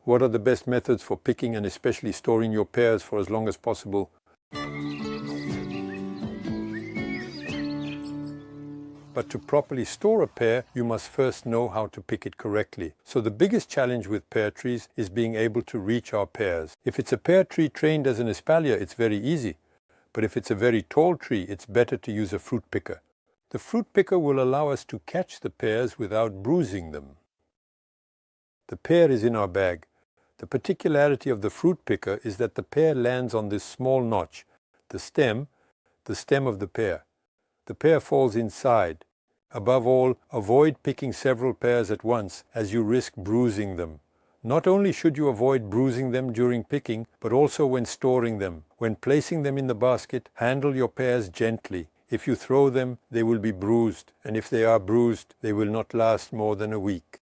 What are the best methods for picking and especially storing your pears for as long as possible? But to properly store a pear, you must first know how to pick it correctly. So the biggest challenge with pear trees is being able to reach our pears. If it's a pear tree trained as an espalier, it's very easy. But if it's a very tall tree, it's better to use a fruit picker. The fruit picker will allow us to catch the pears without bruising them. The pear is in our bag. The particularity of the fruit picker is that the pear lands on this small notch, the stem of the pear. The pear falls inside. Above all, avoid picking several pears at once, as you risk bruising them. Not only should you avoid bruising them during picking, but also when storing them. When placing them in the basket, handle your pears gently. If you throw them, they will be bruised, and if they are bruised, they will not last more than a week.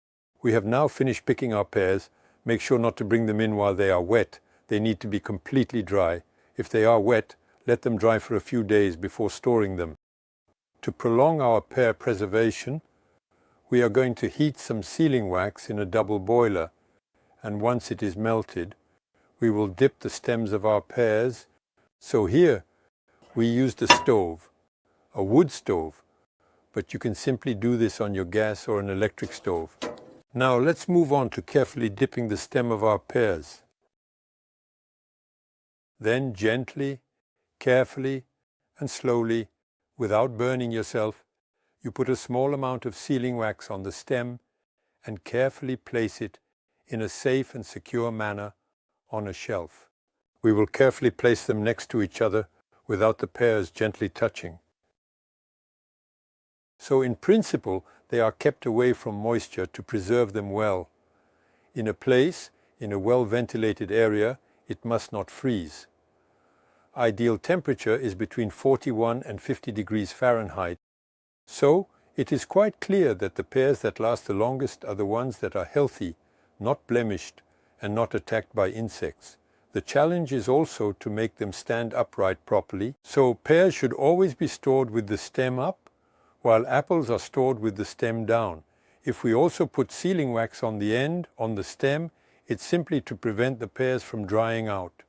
We have now finished picking our pears. Make sure not to bring them in while they are wet. They need to be completely dry. If they are wet, let them dry for a few days before storing them. To prolong our pear preservation, we are going to heat some sealing wax in a double boiler, and once it is melted, we will dip the stems of our pears. So here, we used a stove, a wood stove, but you can simply do this on your gas or an electric stove. Now let's move on to carefully dipping the stem of our pears. Then gently, carefully, and slowly, without burning yourself, you put a small amount of sealing wax on the stem and carefully place it in a safe and secure manner on a shelf. We will carefully place them next to each other without the pears gently touching. So in principle, they are kept away from moisture to preserve them well. In a well-ventilated area, it must not freeze. Ideal temperature is between 41 and 50 degrees Fahrenheit. So, it is quite clear that the pears that last the longest are the ones that are healthy, not blemished, and not attacked by insects. The challenge is also to make them stand upright properly. So, pears should always be stored with the stem up, while apples are stored with the stem down. If we also put sealing wax on the end, on the stem, it's simply to prevent the pears from drying out.